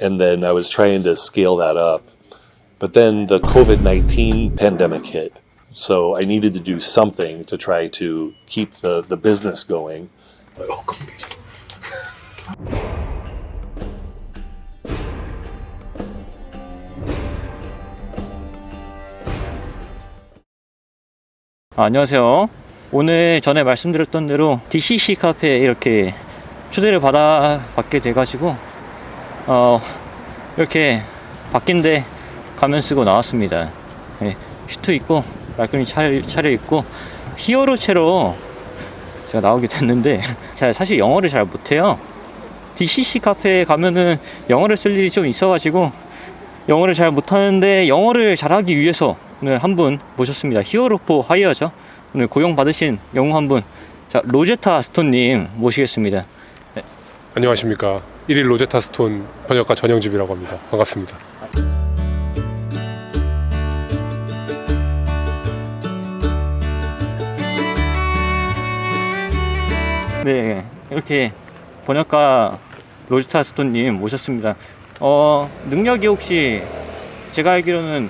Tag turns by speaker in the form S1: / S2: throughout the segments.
S1: And then I was trying to scale that up. But then the COVID-19 pandemic hit. So I needed to do something to try to keep the business going.
S2: 안녕하세요. 오늘 전에 말씀드렸던 대로 DCC 카페에 이렇게 초대를 받게 돼가지고 이렇게 바뀐데 가면 쓰고 나왔습니다. 네, 슈트 입고 말끔히 차려입고 히어로체로 제가 나오게 됐는데 사실 영어를 잘 못해요. DCC 카페에 가면은 영어를 쓸 일이 좀 있어가지고 영어를 잘 못하는데 영어를 잘하기 위해서 오늘 한 분 모셨습니다. 히어로 포 하이어죠. 오늘 고용 받으신 영웅 한 분, 자, 로제타 스톤님 모시겠습니다.
S3: 네. 안녕하십니까. 1일 로제타 스톤 번역가 전영집이라고 합니다. 반갑습니다.
S2: 네, 이렇게 번역가 로제타 스톤님 모셨습니다. 능력이 혹시 제가 알기로는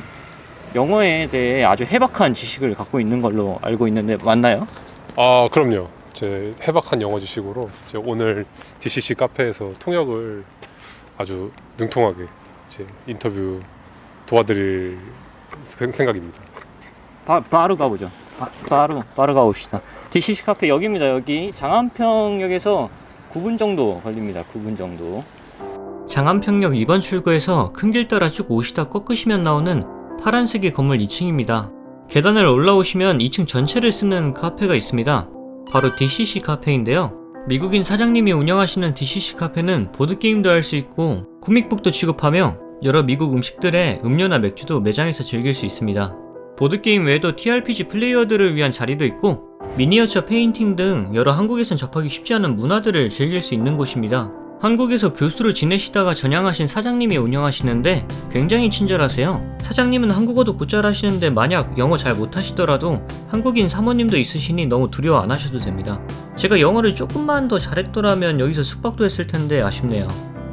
S2: 영어에 대해 아주 해박한 지식을 갖고 있는 걸로 알고 있는데 맞나요?
S3: 아, 그럼요. 제 해박한 영어 지식으로 오늘 DCC 카페에서 통역을 아주 능통하게 인터뷰 도와드릴 생각입니다.
S2: 바로 가보죠. 바로 가봅시다. DCC 카페 여기입니다. 여기 장안평역에서 9분 정도 걸립니다. 9분 정도. 장안평역 2번 출구에서 큰 길 따라 쭉 오시다 꺾으시면 나오는 파란색의 건물 2층입니다. 계단을 올라오시면 2층 전체를 쓰는 카페가 있습니다. 바로 DCC 카페인데요. 미국인 사장님이 운영하시는 DCC 카페는 보드게임도 할 수 있고 코믹북도 취급하며 여러 미국 음식들의 음료나 맥주도 매장에서 즐길 수 있습니다. 보드게임 외에도 TRPG 플레이어들을 위한 자리도 있고 미니어처 페인팅 등 여러 한국에선 접하기 쉽지 않은 문화들을 즐길 수 있는 곳입니다. 한국에서 교수로 지내시다가 전향하신 사장님이 운영하시는데 굉장히 친절하세요. 사장님은 한국어도 곧잘 하시는데 만약 영어 잘 못하시더라도 한국인 사모님도 있으시니 너무 두려워 안 하셔도 됩니다. 제가 영어를 조금만 더 잘했더라면 여기서 숙박도 했을 텐데 아쉽네요.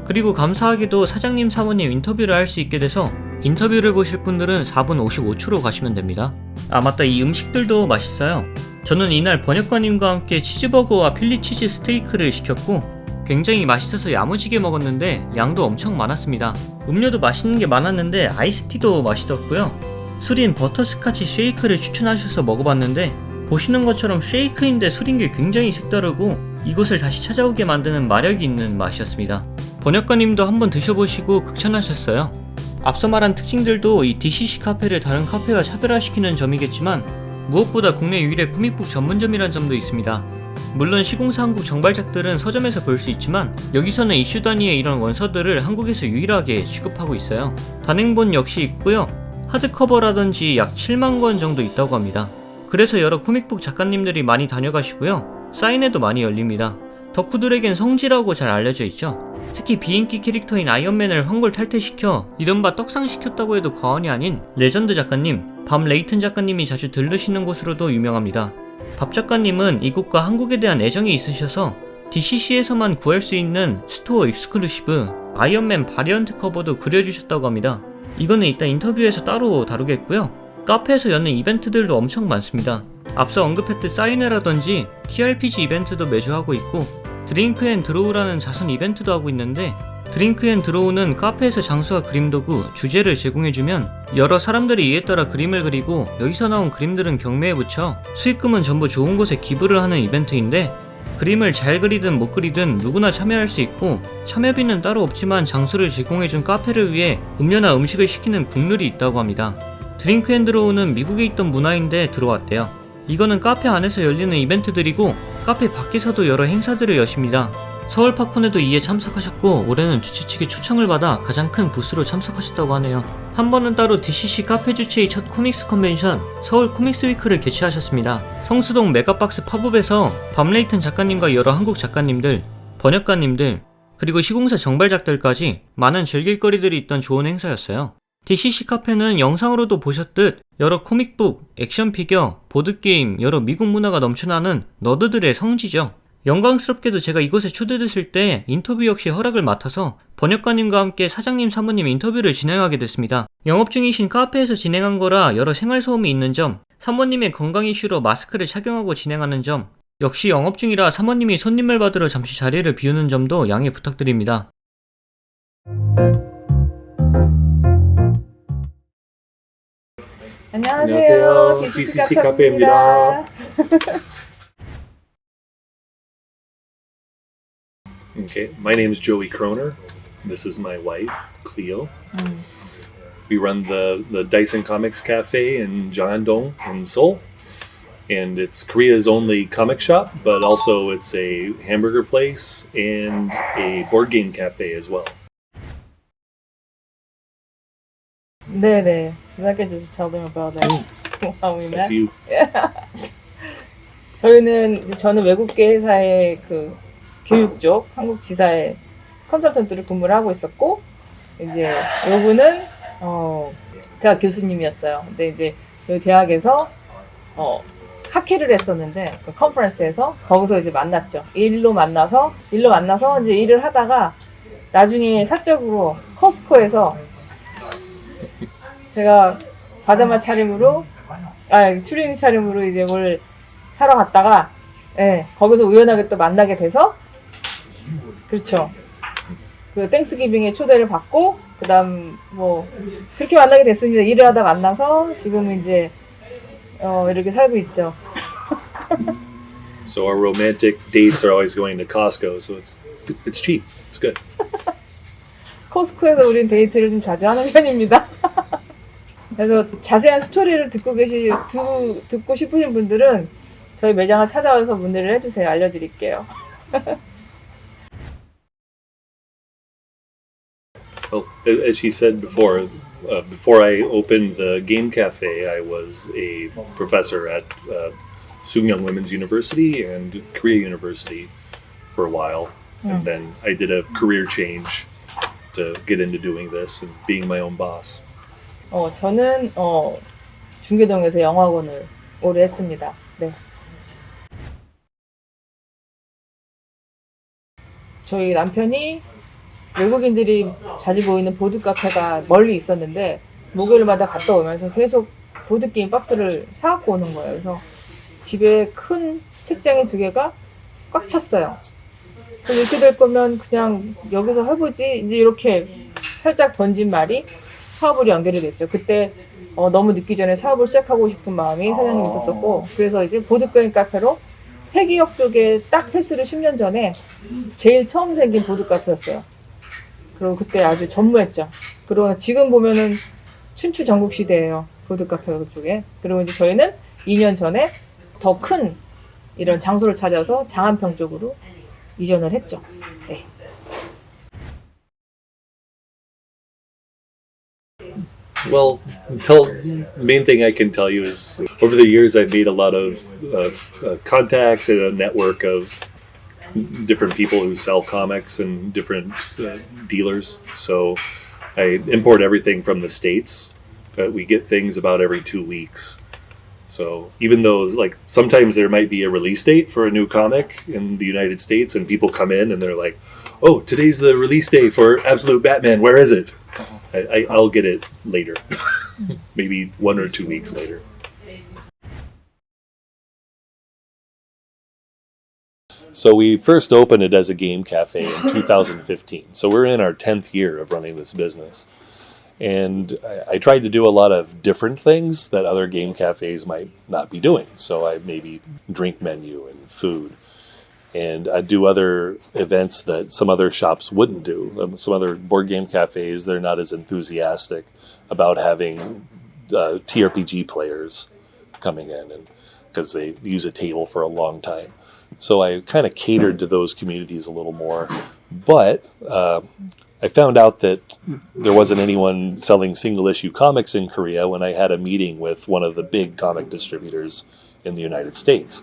S2: 그리고 감사하게도 사장님 사모님 인터뷰를 할 수 있게 돼서 인터뷰를 보실 분들은 4분 55초로 가시면 됩니다. 아 맞다, 이 음식들도 맛있어요. 저는 이날 번역가님과 함께 치즈버거와 필리치즈 스테이크를 시켰고 굉장히 맛있어서 야무지게 먹었는데 양도 엄청 많았습니다. 음료도 맛있는 게 많았는데 아이스티도 맛있었고요. 술인 버터스카치 쉐이크를 추천하셔서 먹어봤는데 보시는 것처럼 쉐이크인데 술인 게 굉장히 색다르고 이곳을 다시 찾아오게 만드는 마력이 있는 맛이었습니다. 번역가님도 한번 드셔보시고 극찬하셨어요. 앞서 말한 특징들도 이 DCC 카페를 다른 카페와 차별화시키는 점이겠지만 무엇보다 국내 유일의 코믹북 전문점이란 점도 있습니다. 물론 시공사 한국 정발작들은 서점에서 볼 수 있지만 여기서는 이슈 단위의 이런 원서들을 한국에서 유일하게 취급하고 있어요. 단행본 역시 있고요. 하드커버라든지 약 7만 권 정도 있다고 합니다. 그래서 여러 코믹북 작가님들이 많이 다녀가시고요. 사인회도 많이 열립니다. 덕후들에겐 성지라고 잘 알려져 있죠. 특히 비인기 캐릭터인 아이언맨을 황골 탈퇴시켜 이른바 떡상시켰다고 해도 과언이 아닌 레전드 작가님, 밤 레이튼 작가님이 자주 들르시는 곳으로도 유명합니다. 밥 작가님은 이곳과 한국에 대한 애정이 있으셔서 DCC에서만 구할 수 있는 스토어 익스클루시브 아이언맨 바리언트 커버도 그려주셨다고 합니다. 이거는 이따 인터뷰에서 따로 다루겠고요. 카페에서 여는 이벤트들도 엄청 많습니다. 앞서 언급했듯 사인회라든지 TRPG 이벤트도 매주 하고 있고 드링크 앤 드로우라는 자선 이벤트도 하고 있는데 드링크 앤 드로우는 카페에서 장수와 그림 도구, 주제를 제공해주면 여러 사람들이 이에 따라 그림을 그리고 여기서 나온 그림들은 경매에 붙여 수익금은 전부 좋은 곳에 기부를 하는 이벤트인데 그림을 잘 그리든 못 그리든 누구나 참여할 수 있고 참여비는 따로 없지만 장소를 제공해준 카페를 위해 음료나 음식을 시키는 국룰이 있다고 합니다. 드링크 앤 드로우는 미국에 있던 문화인데 들어왔대요. 이거는 카페 안에서 열리는 이벤트들이고 카페 밖에서도 여러 행사들을 여십니다. 서울 팝콘에도 이에 참석하셨고 올해는 주최 측의 초청을 받아 가장 큰 부스로 참석하셨다고 하네요. 한 번은 따로 DCC 카페 주최의 첫 코믹스 컨벤션 서울 코믹스 위크를 개최하셨습니다. 성수동 메가박스 팝업에서 밤레이튼 작가님과 여러 한국 작가님들, 번역가님들, 그리고 시공사 정발작들까지 많은 즐길거리들이 있던 좋은 행사였어요. DCC 카페는 영상으로도 보셨듯 여러 코믹북, 액션 피겨, 보드게임, 여러 미국 문화가 넘쳐나는 너드들의 성지죠. 영광스럽게도 제가 이곳에 초대됐을 때 인터뷰 역시 허락을 맡아서 번역가님과 함께 사장님, 사모님 인터뷰를 진행하게 됐습니다. 영업 중이신 카페에서 진행한 거라 여러 생활소음이 있는 점, 사모님의 건강 이슈로 마스크를 착용하고 진행하는 점, 역시 영업 중이라 사모님이 손님을 받으러 잠시 자리를 비우는 점도 양해 부탁드립니다.
S1: 안녕하세요. DCC 카페입니다. Okay, my name is Joey Kroner. This is my wife, Cleo. We run the Dyson Comics Cafe in Jeonnam in Seoul. And it's Korea's only comic shop, but also it's a hamburger place and a board game cafe as well.
S4: 네네. If I could just tell them about that. How we met.
S1: That's you.
S4: 저는 외국계 회사의 그 교육 쪽 한국 지사의 컨설턴트를 근무를 하고 있었고, 이제 요분은 대학 교수님이었어요. 근데 이제 이 대학에서 학회를 했었는데 그 컨퍼런스에서 거기서 이제 만났죠. 일로 만나서 이제 일을 하다가 나중에 사적으로 코스코에서 제가 파자마 차림으로 추리닝 차림으로 이제 뭘 사러 갔다가 거기서 우연하게 또 만나게 돼서 그렇죠. 그 땡스기빙에 초대를 받고 그다음 뭐 그렇게 만나게 됐습니다. 일을 하다 만나서 지금은 이제 이렇게 살고 있죠.
S1: So our romantic dates are always going to Costco, so it's cheap. It's good.
S4: 코스코에서 우린 데이트를 좀 자주 하는 편입니다. 그래서 자세한 스토리를 듣고 싶으신 분들은 저희 매장을 찾아와서 문의를 해주세요. 알려드릴게요.
S1: Well, as she said before I opened the game cafe, I was a professor at Sookmyung Women's University and Korea University for a while, and then I did a career change to get into doing this and being my own boss.
S4: 저는 중계동에서 영화학원을 오래 했습니다. 네. 저희 남편이 외국인들이 자주 보이는 보드카페가 멀리 있었는데 목요일마다 갔다 오면서 계속 보드게임 박스를 사갖고 오는 거예요. 그래서 집에 큰 책장이 2개가 꽉 찼어요. 그래서 이렇게 될 거면 그냥 여기서 해보지 이제 이렇게 살짝 던진 말이 사업으로 연결이 됐죠. 그때 너무 늦기 전에 사업을 시작하고 싶은 마음이 사장님이 있었었고, 그래서 이제 보드게임 카페로 폐기역 쪽에 딱 횟수를 10년 전에 제일 처음 생긴 보드카페였어요. 그리고 그때 아주 전무했죠. 그리고 지금 보면은 춘추 전국시대예요. 보드카페 쪽에. 그리고 이제 저희는 2년 전에 더 큰 이런 장소를 찾아서 장안평 쪽으로 이전을 했죠. 네.
S1: Well, the main thing I can tell you is over the years I've made a lot of contacts and a network of different people who sell comics and different dealers. So I import everything from the States, but we get things about every 2 weeks. So even though like sometimes there might be a release date for a new comic in the United States and people come in and they're like, oh, today's the release day for Absolute Batman, where is it? I'll get it later, maybe 1 or 2 weeks later. So we first opened it as a game cafe in 2015. So we're in our 10th year of running this business. And I tried to do a lot of different things that other game cafes might not be doing. So I maybe drink menu and food. And I'd do other events that some other shops wouldn't do. Some other board game cafes, they're not as enthusiastic about having TRPG players coming in, and because they use a table for a long time. So I kind of catered to those communities a little more. But I found out that there wasn't anyone selling single-issue comics in Korea when I had a meeting with one of the big comic distributors in the United States.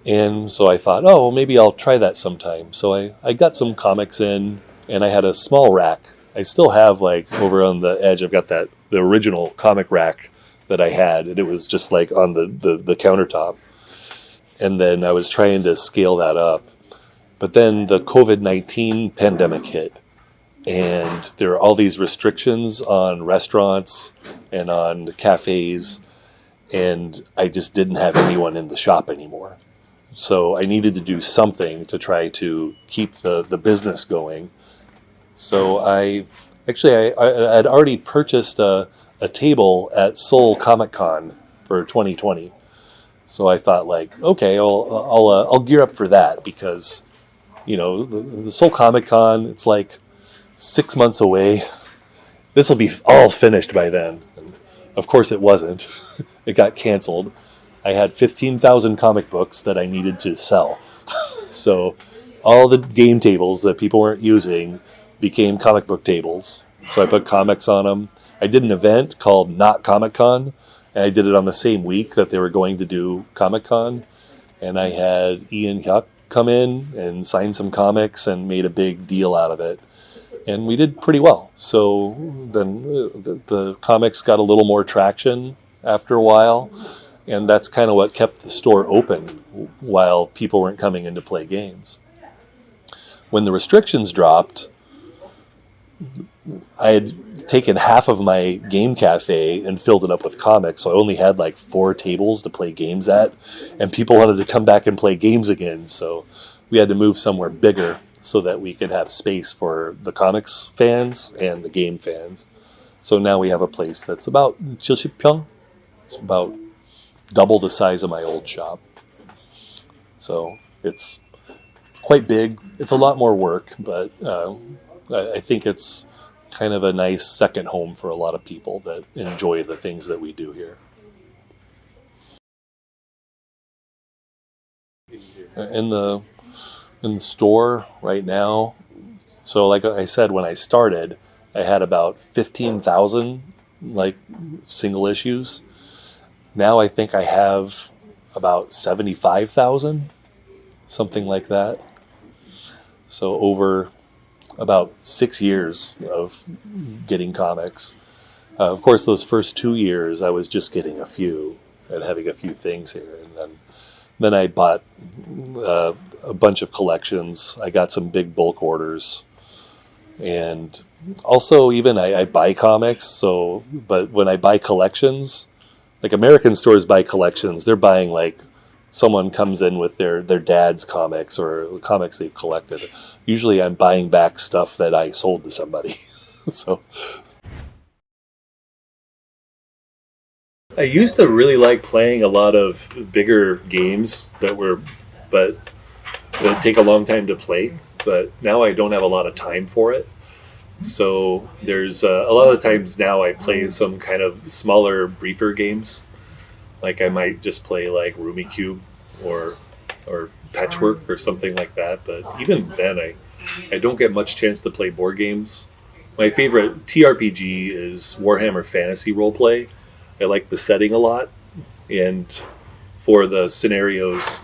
S1: And so I thought, oh, well, maybe I'll try that sometime. So I got some comics in, and I had a small rack. I still have, like, over on the edge, I've got the original comic rack that I had, and it was just, like, on the countertop. And then I was trying to scale that up. But then the COVID-19 pandemic hit, and there are all these restrictions on restaurants and on cafes, and I just didn't have anyone in the shop anymore. So I needed to do something to try to keep the business going. So I had already purchased a table at Seoul Comic Con for 2020. So I thought, like, okay, I'll gear up for that, because, you know, the Seoul Comic Con, it's like 6 months away. This will be all finished by then. And of course it wasn't. It got canceled. I had 15,000 comic books that I needed to sell. So all the game tables that people weren't using became comic book tables. So I put comics on them. I did an event called Not Comic Con, and I did it on the same week that they were going to do Comic Con. And I had Ian Hyuk come in and sign some comics and made a big deal out of it. And we did pretty well. So then the comics got a little more traction after a while. And that's kind of what kept the store open while people weren't coming in to play games. When the restrictions dropped, I had taken half of my game cafe and filled it up with comics. So I only had like 4 tables to play games at. And people wanted to come back and play games again. So we had to move somewhere bigger so that we could have space for the comics fans and the game fans. So now we have a place that's about 70평. It's about double the size of my old shop. So it's quite big. It's a lot more work, but I think it's kind of a nice second home for a lot of people that enjoy the things that we do here. In the store right now, so like I said, when I started, I had about 15,000 like single issues. Now I think I have about 75,000, something like that. So over about 6 years of getting comics. Of course, those first 2 years, I was just getting a few and having a few things here. And then I bought a bunch of collections. I got some big bulk orders. And also, even I buy comics. But when I buy collections, like American stores buy collections, they're buying like someone comes in with their dad's comics or comics they've collected. Usually I'm buying back stuff that I sold to somebody. So I used to really like playing a lot of bigger games but take a long time to play. But now I don't have a lot of time for it. So there's a lot of times now I play some kind of smaller, briefer games. Like I might just play like Rummikub or Patchwork or something like that. But even then, I don't get much chance to play board games. My favorite TRPG is Warhammer Fantasy Roleplay. I like the setting a lot. And for the scenarios,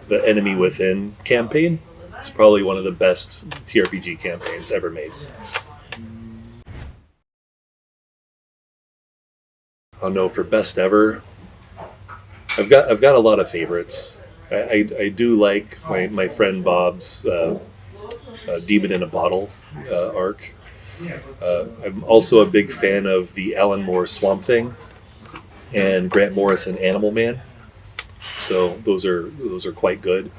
S1: the Enemy Within campaign is probably one of the best TRPG campaigns ever made. Oh no, for best ever, I've got a lot of favorites. I do like my friend Bob's Demon in a Bottle arc. I'm also a big fan of the Alan Moore Swamp Thing and Grant Morrison Animal Man. So those are quite good.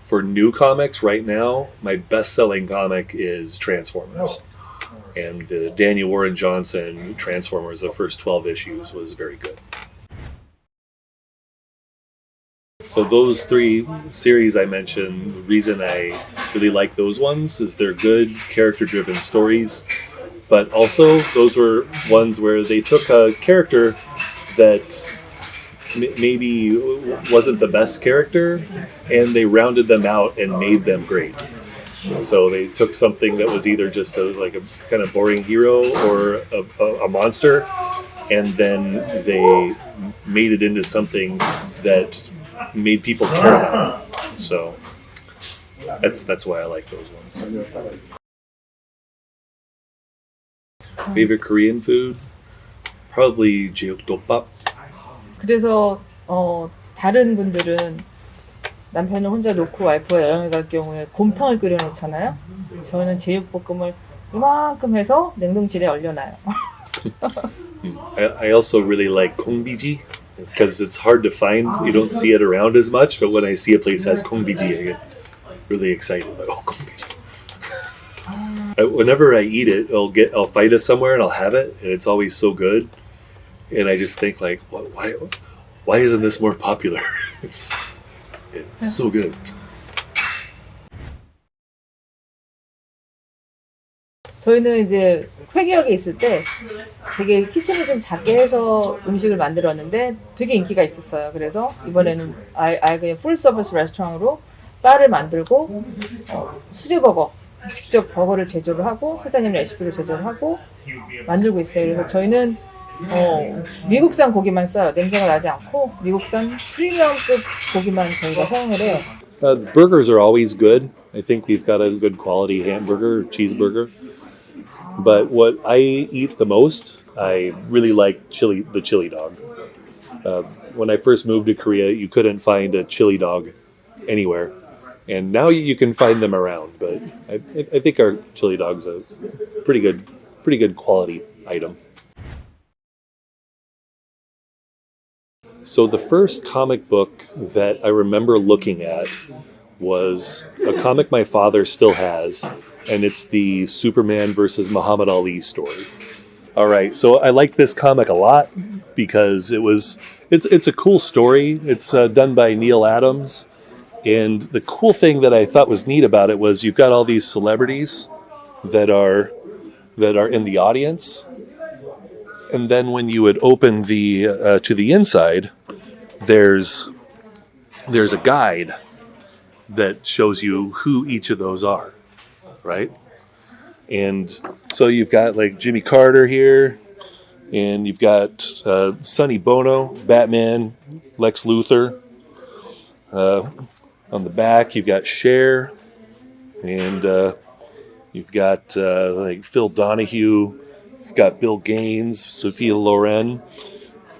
S1: For new comics right now, my best-selling comic is Transformers. And the Daniel Warren Johnson Transformers, the first 12 issues, was very good. So those 3 series I mentioned, the reason I really like those ones is they're good character-driven stories, but also those were ones where they took a character that maybe wasn't the best character, and they rounded them out and made them great. So they took something that was either just a kind of boring hero or a monster, and then they made it into something that made people care about it. So that's why I like those ones. Favorite Korean food? Probably jeokdokbap.
S4: 그래서 다른 분들은 남편을 혼자 놓고 와이프가 여행을 갈 경우에 곰탕을 끓여 놓잖아요. 저는 제육볶음을 이만큼 해서 냉동실에 얼려놔요.
S1: I also really like kongbiji because it's hard to find. You don't see it around as much, but when I see a place has kongbiji, I get really excited. Like, oh, kongbiji. Whenever I eat it, I'll find it somewhere and I'll have it, and it's always so good. And I just think like, why isn't this more popular? it's so good.
S4: 저희는 이제 쾌기역에 있을 때 되게 키친을 좀 작게 해서 음식을 만들었는데 되게 인기가 있었어요. 그래서 이번에는 아예 그냥 풀 서비스 레스토랑으로 바를 만들고 수제버거 직접 버거를 제조를 하고 사장님 레시피로 제조를 하고 만들고 있어요. 그래서 저희는 미국산 고기만 써요. 냄새가 나지 않고 미국산 프리미엄급 고기만 저희가 사용을 해요.
S1: The burgers are always good. I think we've got a good quality hamburger, cheeseburger. But what I eat the most, I really like the chili dog. When I first moved to Korea, you couldn't find a chili dog anywhere. And now you can find them around. But I think our chili dog's a pretty good quality item. So the first comic book that I remember looking at was a comic my father still has, and it's the Superman versus Muhammad Ali story. All right, so I like this comic a lot because it's a cool story. It's done by Neil Adams, and the cool thing that I thought was neat about it was you've got all these celebrities that are in the audience. And then when you would open the to the inside, there's a guide that shows you who each of those are, right? And so you've got like Jimmy Carter here, and you've got Sonny Bono, Batman, Lex Luthor. On the back, you've got Cher, and you've got like Phil Donahue. You've got Bill Gaines, Sophia Loren.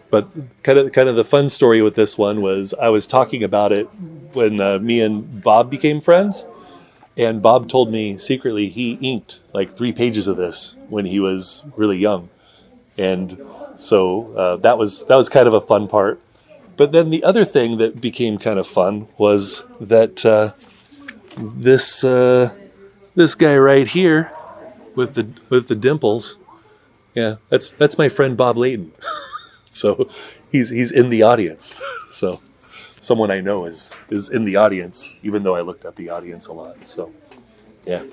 S1: But kind of the fun story with this one was I was talking about it when me and Bob became friends, and Bob told me secretly he inked like 3 pages of this when he was really young, and so that was kind of a fun part. But then the other thing that became kind of fun was that this guy right here with the dimples. Yeah, that's my friend Bob Layton. So he's in the audience. So someone I know is in the audience, even though I looked at the audience a lot. So yeah.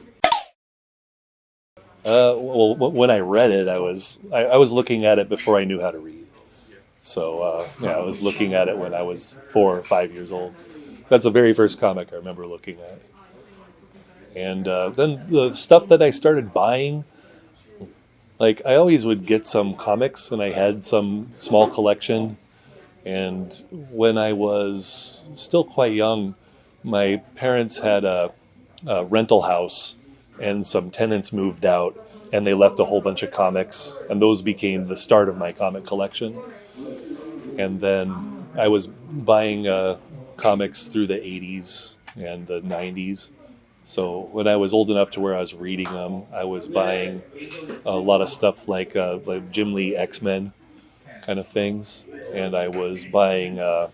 S1: Well, when I read it, I was looking at it before I knew how to read. So I was looking at it when I was 4 or 5 years old. That's the very first comic I remember looking at. And then the stuff that I started buying. Like, I always would get some comics, and I had some small collection. And when I was still quite young, my parents had a rental house, and some tenants moved out, and they left a whole bunch of comics, and those became the start of my comic collection. And then I was buying comics through the 80s and the 90s. So when I was old enough to where I was reading them, I was buying a lot of stuff like Jim Lee X-Men kind of things, and I was buying. I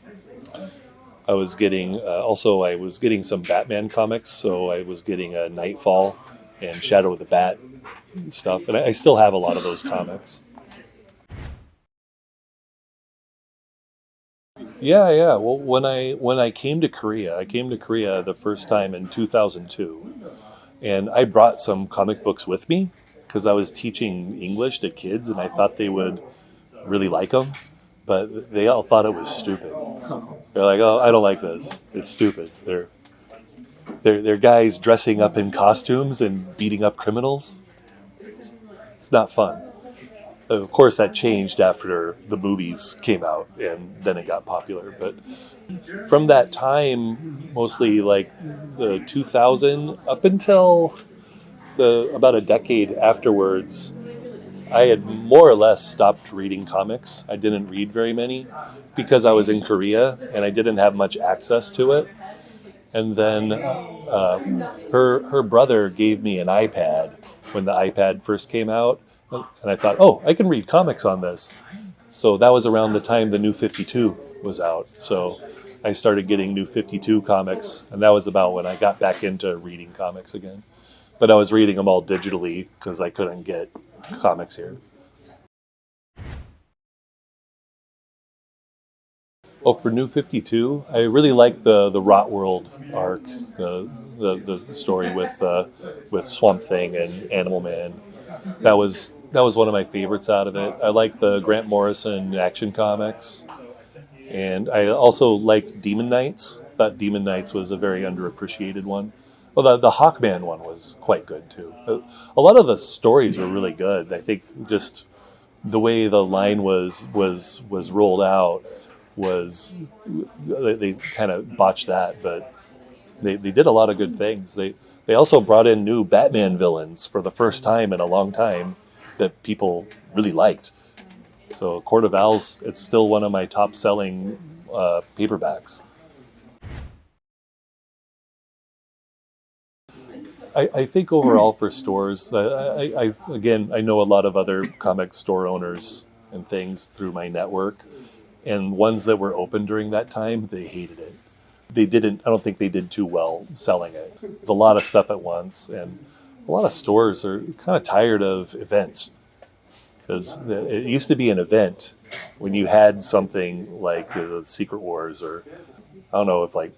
S1: was getting some Batman comics, so I was getting Nightfall and Shadow of the Bat stuff, and I still have a lot of those comics. Yeah. Well, when I came to Korea, the first time in 2002, and I brought some comic books with me because I was teaching English to kids, and I thought they would really like them, but they all thought it was stupid. They're like, "Oh, I don't like this. It's stupid. They're guys dressing up in costumes and beating up criminals. It's not fun." Of course, that changed after the movies came out, and then it got popular. But from that time, mostly like the 2000 up until about a decade afterwards, I had more or less stopped reading comics. I didn't read very many because I was in Korea and I didn't have much access to it. And then her brother gave me an iPad when the iPad first came out, and I thought, oh, I can read comics on this. So that was around the time the New 52 was out. So I started getting New 52 comics, and that was about when I got back into reading comics again. But I was reading them all digitally because I couldn't get comics here. Oh, for New 52, I really like the Rot World arc, the story with Swamp Thing and Animal Man. That was one of my favorites out of it. I like the Grant Morrison Action Comics, and I also liked Demon Knights. Thought Demon Knights was a very underappreciated one. Well, the Hawkman one was quite good too. A lot of the stories were really good. I think just the way the line was rolled out was they kind of botched that, but they did a lot of good things. They also brought in new Batman villains for the first time in a long time that people really liked. So Court of Owls, it's still one of my top selling paperbacks. I think overall for stores, I know a lot of other comic store owners and things through my network, and ones that were open during that time, they hated it. I don't think they did too well selling it. There's a lot of stuff at once, and a lot of stores are kind of tired of events. Because it used to be an event when you had something like the Secret Wars, or I don't know if like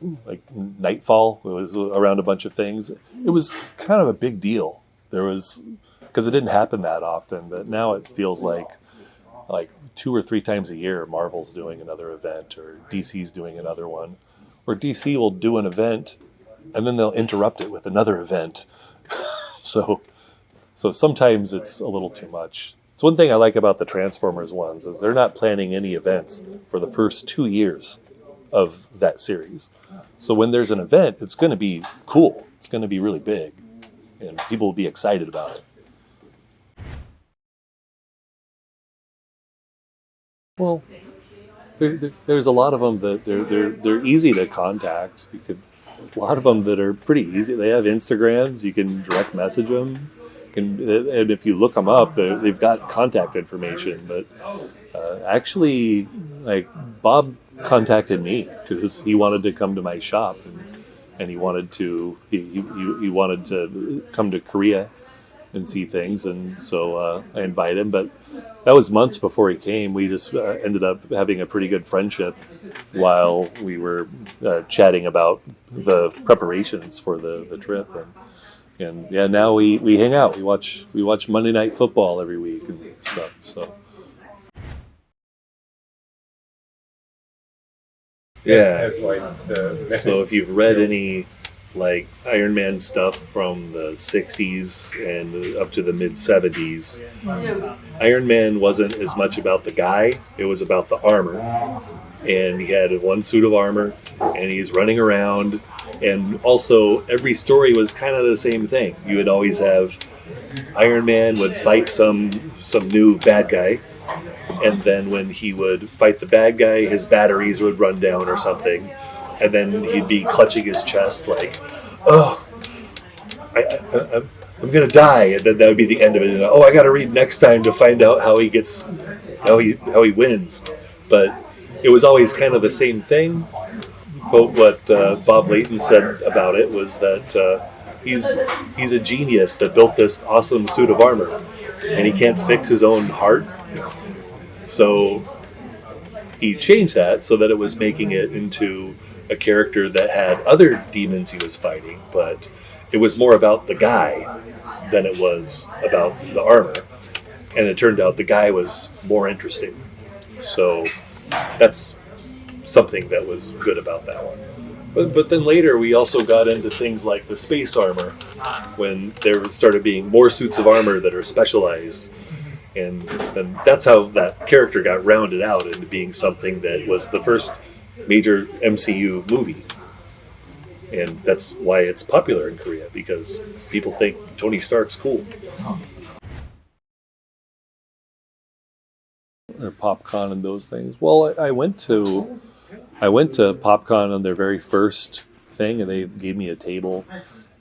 S1: Nightfall was around a bunch of things. It was kind of a big deal. Because it didn't happen that often, but now it feels like 2 or 3 times a year Marvel's doing another event, or DC's doing another one. Or DC will do an event and then they'll interrupt it with another event. So sometimes it's a little too much. It's one thing I like about the Transformers ones is they're not planning any events for the first 2 years of that series. So when there's an event, it's going to be cool. It's going to be really big, and people will be excited about it. Well, there's a lot of them that they're easy to contact. A lot of them that are pretty easy. They have Instagrams. You can direct message them. And if you look them up, they've got contact information. But actually, like Bob contacted me because he wanted to come to my shop, and he wanted to come to Korea and see things, and so I invited him. But that was months before he came. We just ended up having a pretty good friendship while we were chatting about the preparations for the trip. And yeah, now we hang out. We watch Monday Night Football every week and stuff. So yeah. So if you've read any like Iron Man stuff from the 60s and up to the mid 70s, Iron Man wasn't as much about the guy, it was about the armor. And he had one suit of armor, and he's running around, and also every story was kind of the same thing. You would always have Iron Man would fight some new bad guy, and then when he would fight the bad guy, his batteries would run down or something, and then he'd be clutching his chest like, oh, I'm gonna die, and then that would be the end of it. And, oh, I gotta read next time to find out how he wins. But it was always kind of the same thing. But what Bob Layton said about it was that he's a genius that built this awesome suit of armor, and he can't fix his own heart. So he changed that so that it was making it into a character that had other demons he was fighting, but it was more about the guy than it was about the armor. And it turned out the guy was more interesting. So that's something that was good about that one. But then later we also got into things like the space armor, when there started being more suits of armor that are specialized. And then that's how that character got rounded out into being something that was the first major MCU movie. And that's why it's popular in Korea, because people think Tony Stark's cool. Or PopCon and those things. Well, I went to PopCon on their very first thing, and they gave me a table.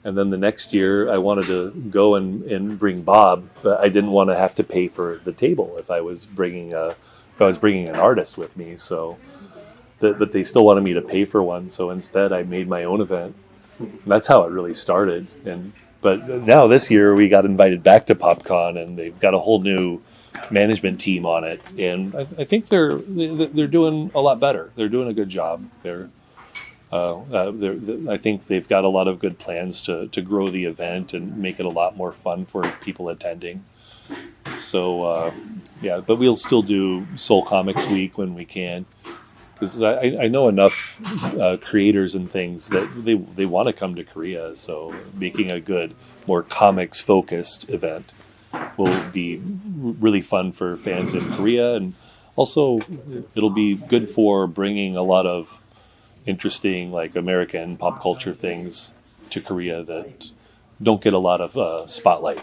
S1: And then the next year, I wanted to go and bring Bob, but I didn't want to have to pay for the table if I was bringing an artist with me. So, but they still wanted me to pay for one. So instead, I made my own event. And that's how it really started. But now this year, we got invited back to PopCon, and they've got a whole new management team on it. And I think they're doing a lot better. They're doing a good job. I think they've got a lot of good plans to grow the event and make it a lot more fun for people attending. So, yeah, but we'll still do Seoul Comics Week when we can. Because I know enough creators and things that they want to come to Korea. So making a good, more comics-focused event will be really fun for fans in Korea. And also, it'll be good for bringing a lot of interesting, like, American pop culture things to Korea that don't get a lot of spotlight.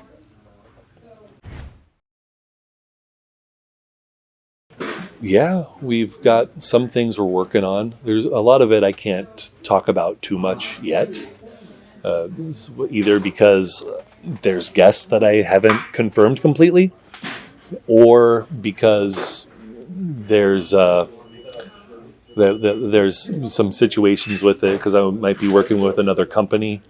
S1: Yeah, we've got some things we're working on. There's a lot of it I can't talk about too much yet, either because there's guests that I haven't confirmed completely, or because there's some situations with it, because I might be working with another company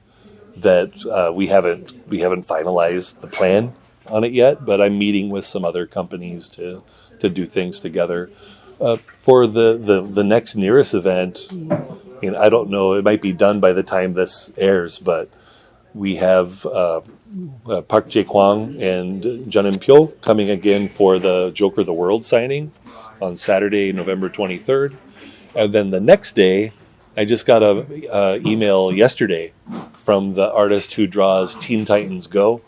S1: that we haven't finalized the plan on it yet, but I'm meeting with some other companies to do things together. For the next nearest event, I don't know, it might be done by the time this airs, but we have Park Jae-kwang and Jun In-pyo coming again for the Joker the World signing on Saturday, November 23rd. And then the next day, I just got a email yesterday from the artist who draws Teen Titans Go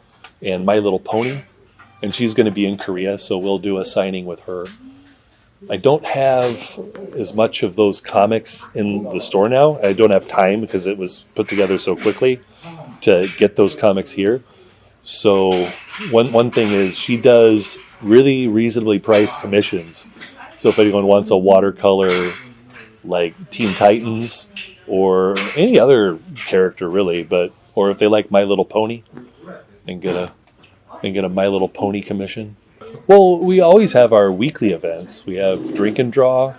S1: and My Little Pony, and she's going to be in Korea, so we'll do a signing with her. I don't have as much of those comics in the store now. I don't have time because it was put together so quickly to get those comics here. So one thing is she does really reasonably priced commissions. So if anyone wants a watercolor like Teen Titans or any other character really, or if they like My Little Pony and get a My Little Pony commission. Well, we always have our weekly events. We have Drink and Draw,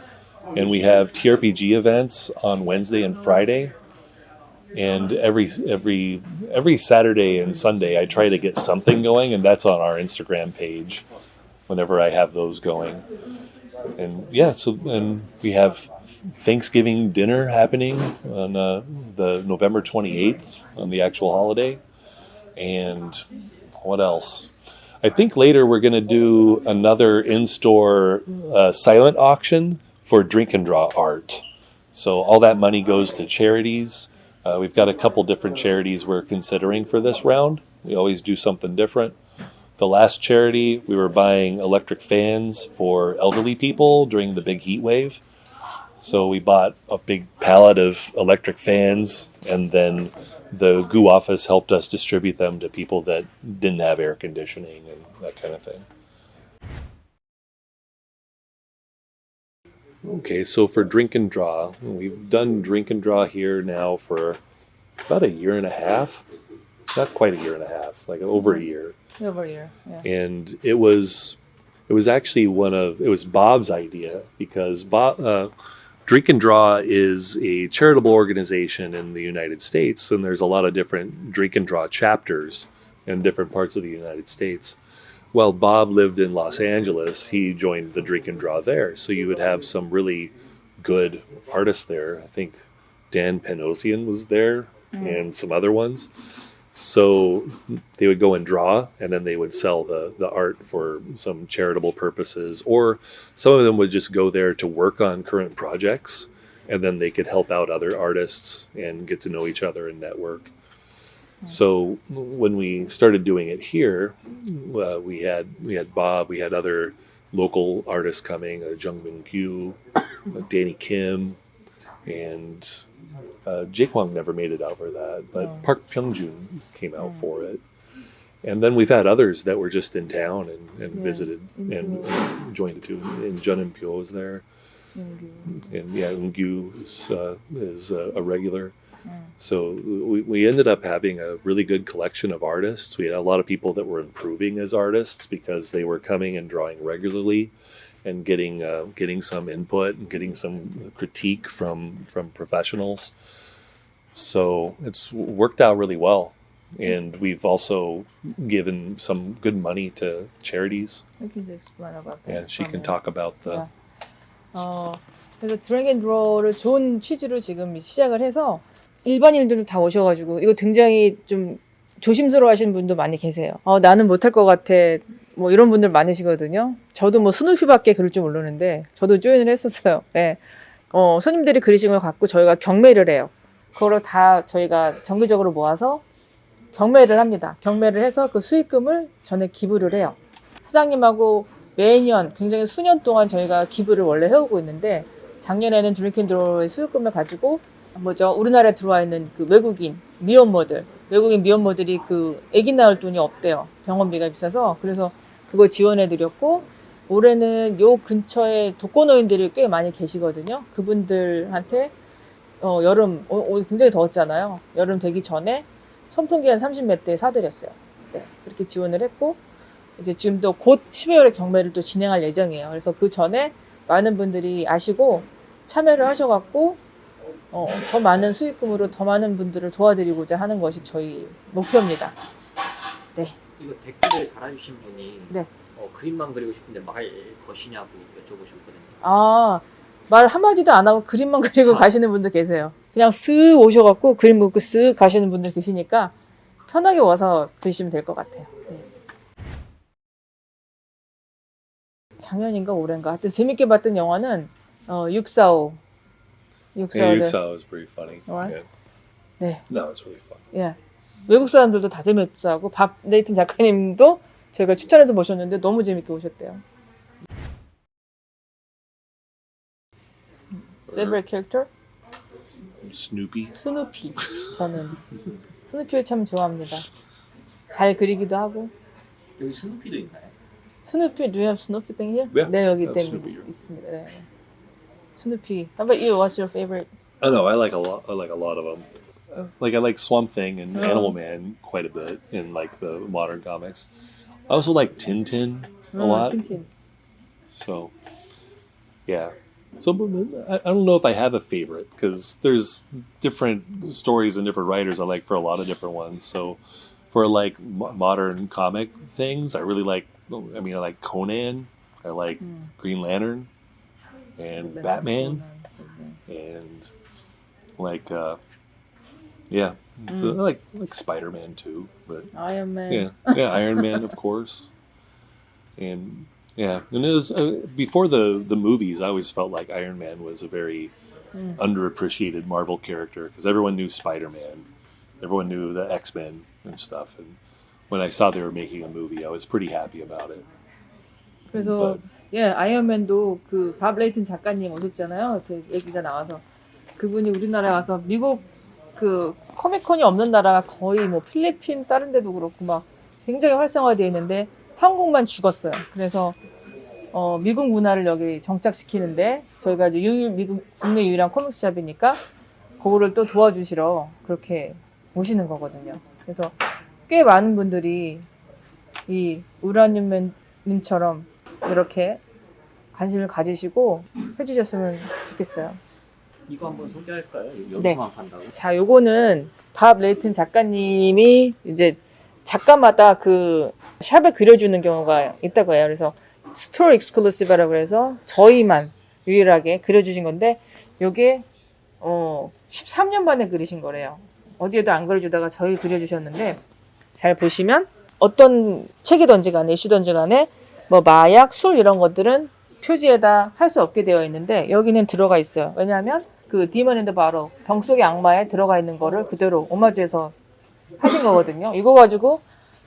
S1: and we have TRPG events on Wednesday and Friday. And every Saturday and Sunday, I try to get something going, and that's on our Instagram page whenever I have those going. And yeah, and we have Thanksgiving dinner happening on the November 28th on the actual holiday. And what else? I think later we're going to do another in-store silent auction for Drink and Draw art. So all that money goes to charities. We've got a couple different charities we're considering for this round. We always do something different. The last charity, we were buying electric fans for elderly people during the big heat wave. So we bought a big pallet of electric fans, and then the GU office helped us distribute them to people that didn't have air conditioning and that kind of thing. Okay, so for Drink and Draw, we've done Drink and Draw here now for about a year and a half. Not quite a year and a half, like over a year.
S4: Over a year, yeah.
S1: And it was actually it was Bob's idea, because Drink and Draw is a charitable organization in the United States, and there's a lot of different Drink and Draw chapters in different parts of the United States. Well, Bob lived in Los Angeles. He joined the Drink and Draw there. So you would have some really good artists there. I think Dan Panosian was there and some other ones. So they would go and draw, and then they would sell the art for some charitable purposes. Or some of them would just go there to work on current projects, and then they could help out other artists and get to know each other and network. So when we started doing it here, we had Bob, we had other local artists coming, Jung Min-kyu, Danny Kim, and Jae-kwang never made it out for that, but Park Pyung-jun came out for it. And then we've had others that were just in town and visited and joined it too. And Jun In-pyo was there. And yeah, Eun-gyu is a regular. So we ended up having a really good collection of artists. We had a lot of people that were improving as artists because they were coming and drawing regularly and getting some input and getting some critique from professionals. So it's worked out really well. And we've also given some good money to charities.
S4: We can explain about that.
S1: Yeah, she can talk about the
S4: 그래서 드래곤 앤 드로우를 좋은 취지로 지금 시작을 해서 일반인들도 다 오셔가지고 이거 굉장히 좀 조심스러워 하시는 분도 많이 계세요. 나는 못할 것 같아. 뭐 이런 분들 많으시거든요. 저도 뭐 스누피밖에 그릴 줄 모르는데 저도 조인을 했었어요. 네. 손님들이 그리신 걸 갖고 저희가 경매를 해요. 그거를 다 저희가 정기적으로 모아서 경매를 합니다. 경매를 해서 그 수익금을 전에 기부를 해요. 사장님하고 매년 굉장히 수년 동안 저희가 기부를 원래 해오고 있는데 작년에는 드래곤 앤 드로우의 수익금을 가지고 우리나라에 들어와 있는 그 외국인 미혼모들이 그 아기 낳을 돈이 없대요. 병원비가 비싸서. 그래서 그거 지원해드렸고, 올해는 요 근처에 독거노인들이 꽤 많이 계시거든요. 그분들한테 여름 굉장히 더웠잖아요. 여름 되기 전에 선풍기 한 30몇 대 사드렸어요. 네, 그렇게 지원을 했고, 이제 지금도 곧 12월에 경매를 또 진행할 예정이에요. 그래서 그 전에 많은 분들이 아시고 참여를 하셔갖고 더 많은 수익금으로 더 많은 분들을 도와드리고자 하는 것이 저희 목표입니다. 네.
S2: 이거 댓글을 달아주신 분이
S4: 네.
S2: 그림만 그리고 싶은데 말 것이냐고 여쭤보셨거든요.
S4: 말 한마디도 안 하고 그림만 그리고 가시는 분들 계세요. 그냥 쓱 오셔갖고 그림 보고 쓱 가시는 분들 계시니까 편하게 와서 그리시면 될 것 같아요. 네. 작년인가 올해인가 하여튼 재밌게 봤던 영화는 645.
S1: Yeah, Yuxao was pretty funny.
S4: What?
S1: Yeah.
S4: 네.
S1: No, it's really fun.
S4: 예. 외국 사람들도 다 재밌어 하고 밥 레이튼 작가님도 저희가 추천해서 보셨는데 너무 재밌게 보셨대요. Favorite character?
S1: Snoopy.
S4: 스누피. 저는 스누피를 참 좋아합니다. 잘 그리기도 하고.
S2: 여기 스누피도 있나요?
S4: 스누피, do you have Snoopy thing here?
S1: Yeah,
S4: 네, 여기
S1: I have
S4: 때문에
S1: Snoopy.
S4: 있습니다. 네. 스누피. How about you? What's your favorite?
S1: I know. I like a lot of them. Like I like Swamp Thing and Animal Man quite a bit in like the modern comics. I also like Tintin a lot.
S4: 틴틴.
S1: So, yeah. So I don't know if I have a favorite because there's different stories and different writers I like for a lot of different ones. So, for like modern comic things, I really like. I mean, I like Conan. I like Green Lantern and Batman and like yeah. So I like Spider-Man too, but
S4: Iron Man.
S1: yeah, Iron Man of course, and yeah, and it was before the movies. I always felt like Iron Man was a very underappreciated Marvel character because everyone knew Spider-Man, everyone knew the X-Men and stuff, and when I saw they were making a movie, I was pretty happy about it.
S4: 그래서 아이언맨도 그 밥 레이튼 작가님 오셨잖아요. 그 얘기가 나와서 그분이 우리나라에 와서 미국 그 코미콘이 없는 나라가 거의 뭐 필리핀 다른 데도 그렇고 막 굉장히 활성화되어 있는데 한국만 죽었어요. 그래서 미국 문화를 여기 정착시키는데 저희가 이제 미국 국내 유일한 코믹스샵이니까 그거를 또 도와주시러 그렇게 오시는 거거든요. 그래서 꽤 많은 분들이 이 우라님처럼 이렇게 관심을 가지시고 해주셨으면 좋겠어요.
S2: 이거 한번 소개할까요? 여기서만
S4: 네.
S2: 판다고?
S4: 자, 요거는 밥 레이튼 작가님이 이제 작가마다 그 샵에 그려주는 경우가 있다고 해요. 그래서 스토어 익스클루시브라고 해서 저희만 유일하게 그려주신 건데 요게 13년 만에 그리신 거래요. 어디에도 안 그려주다가 저희 그려주셨는데 잘 보시면 어떤 책이든지 간에 이슈든지 간에 뭐 마약, 술 이런 것들은 표지에다 할 수 없게 되어 있는데 여기는 들어가 있어요. 왜냐하면 그 디먼 앤드 바로 병 속의 악마에 들어가 있는 거를 그대로 오마주해서 하신 거거든요. 이거 가지고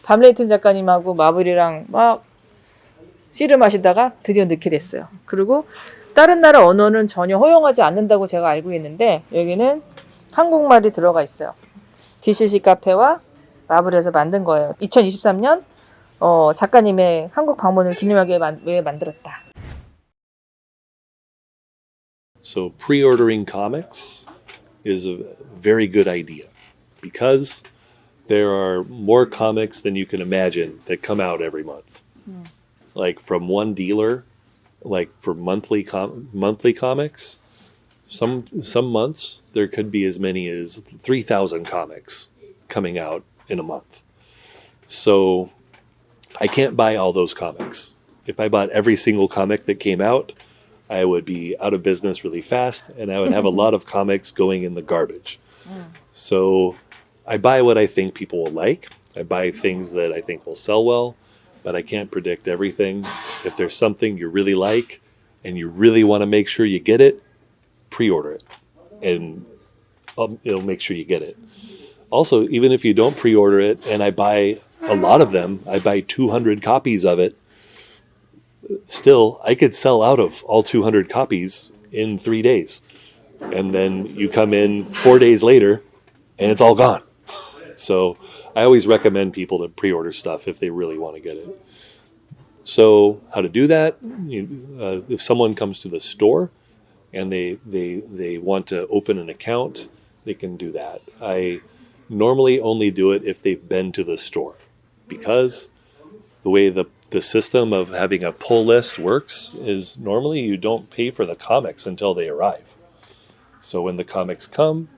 S4: 밤 레이튼 작가님하고 마블이랑 막 씨름하시다가 드디어 넣게 됐어요. 그리고 다른 나라 언어는 전혀 허용하지 않는다고 제가 알고 있는데 여기는 한국말이 들어가 있어요. DCC 카페와 마블에서 만든 거예요. 2023년 작가님의 한국 방문을 기념하기 위해 만들었다.
S1: So pre-ordering comics is a very good idea because there are more comics than you can imagine that come out every month. Like from one dealer, like for monthly comics, some months there could be as many as 3,000 comics coming out in a month. So I can't buy all those comics. If I bought every single comic that came out, I would be out of business really fast, and I would have a lot of comics going in the garbage. So I buy what I think people will like. I buy things that I think will sell well, but I can't predict everything. If there's something you really like and you really want to make sure you get it, pre-order it, and it'll make sure you get it. Also, even if you don't pre-order it, and I buy a lot of them, I buy 200 copies of it, still, I could sell out of all 200 copies in 3 days. And then you come in 4 days later, and it's all gone. So I always recommend people to pre-order stuff if they really want to get it. So how to do that? If someone comes to the store and they want to open an account, they can do that. I normally only do it if they've been to the store, because the way the system of having a pull list works is normally you don't pay for the comics until they arrive. So when the comics come,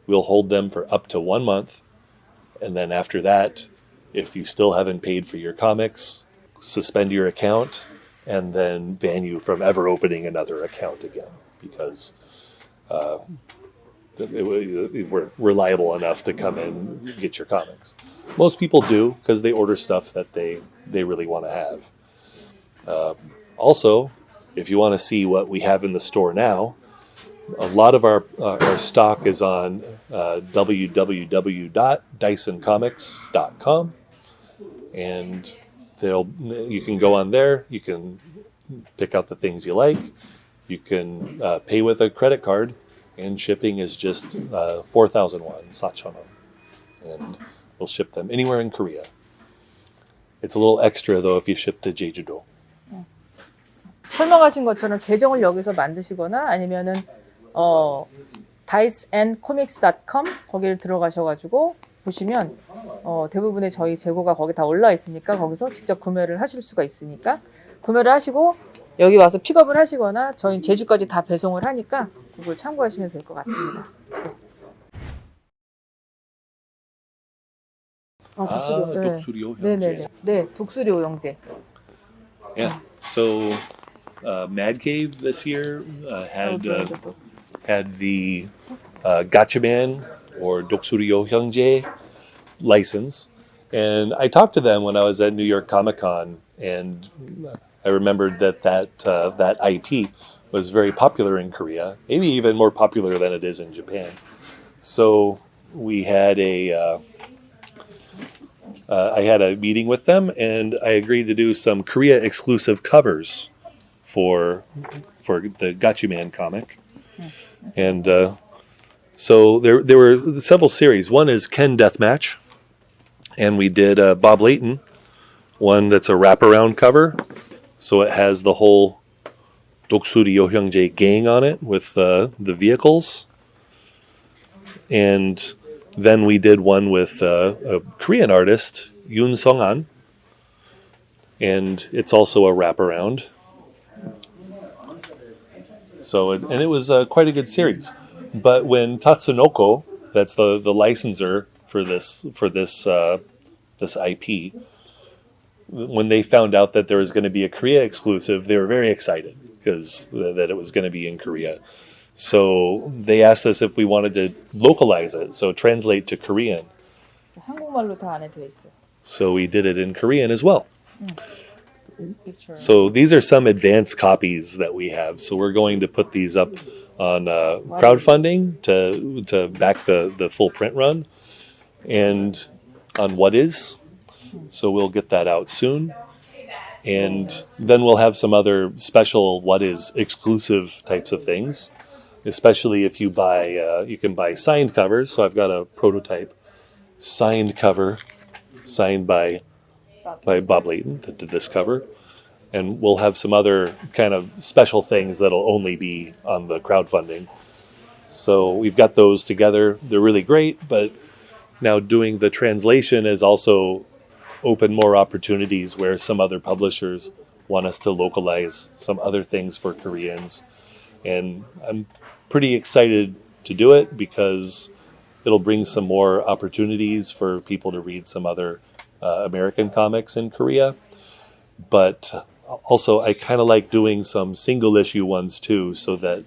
S1: we'll hold them for up to 1 month. And then after that, if you still haven't paid for your comics, suspend your account and then ban you from ever opening another account again, because we're reliable enough to come in and get your comics. Most people do because they order stuff that they really want to have. Also, if you want to see what we have in the store now, a lot of our stock is on www.dysoncomics.com, and you can go on there. You can pick out the things you like. You can pay with a credit card, and shipping is just 4,000 won, 4,000 won, and we'll ship them anywhere in Korea. It's a little extra though if you ship to Jeju-do.
S4: 설명하신 것처럼 계정을 여기서 만드시거나 아니면은 diceandcomics.com 거기를 들어가셔가지고 보시면 대부분의 저희 재고가 거기 다 올라 있으니까 거기서 직접 구매를 하실 수가 있으니까 구매를 하시고 여기 와서 픽업을 하시거나 저희 제주까지 다 배송을 하니까 그걸 참고하시면 될 것 같습니다. 독수리.
S1: 독수리오
S4: 네네네. 네, 독수리 오영제.
S1: Yeah. So, Mad Cave this year had the Gatchaman or Doksuryo Hyungjae license, and I talked to them when I was at New York Comic Con, and I remembered that IP was very popular in Korea, maybe even more popular than it is in Japan. So we had I had a meeting with them, and I agreed to do some Korea exclusive covers for the Gatchaman comic. And so there were several series. One is Ken Deathmatch, and we did Bob Layton, one that's a wraparound cover. So it has the whole Doksuri Yohyungjae gang on it with the vehicles. And then we did one with a Korean artist, Yoon Sung-an, and it's also a wraparound. So it was quite a good series. But when Tatsunoko, that's the licensor for this IP, when they found out that there was going to be a Korea exclusive, they were very excited because that it was going to be in Korea. So they asked us if we wanted to localize it, so translate to Korean.
S4: 한국말로 다 안에 돼 있어요.
S1: So we did it in Korean as well. So these are some advanced copies that we have. So we're going to put these up on crowdfunding to back the full print run, and on What Is. So we'll get that out soon. And then we'll have some other special What Is exclusive types of things, especially if you buy, you can buy signed covers. So I've got a prototype signed cover signed by Bob Layton that did this cover. And we'll have some other kind of special things that'll only be on the crowdfunding. So we've got those together. They're really great, but now doing the translation has also opened more opportunities where some other publishers want us to localize some other things for Koreans. And I'm pretty excited to do it because it'll bring some more opportunities for people to read some other American comics in Korea. But also, I kind of like doing some single issue ones too, so that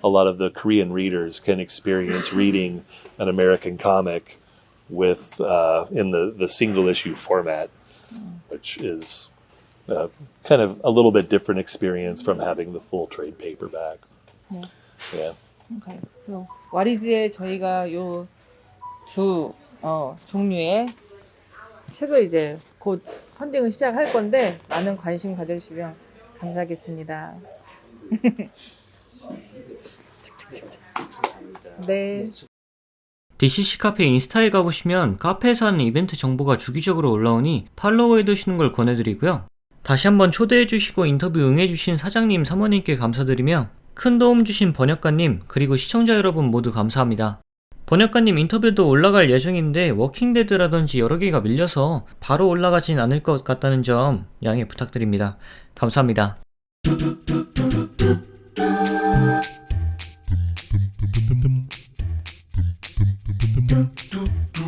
S1: a lot of the Korean readers can experience reading an American comic with in the single issue format, which is kind of a little bit different experience from having the full trade paperback.
S4: Yeah.
S1: Yeah.
S4: Okay. So, 와리즈에 저희가 요 두 종류의 책을 이제 곧 펀딩을 시작할 건데 많은 관심 가져주시면 감사하겠습니다. 네.
S2: DCC 카페 인스타에 가보시면 카페에서 하는 이벤트 정보가 주기적으로 올라오니 팔로우 해두시는 걸 권해드리고요. 다시 한번 초대해주시고 인터뷰 응해주신 사장님, 사모님께 감사드리며 큰 도움 주신 번역가님 그리고 시청자 여러분 모두 감사합니다. 번역가님 인터뷰도 올라갈 예정인데 워킹데드라든지 여러 개가 밀려서 바로 올라가진 않을 것 같다는 점 양해 부탁드립니다. 감사합니다.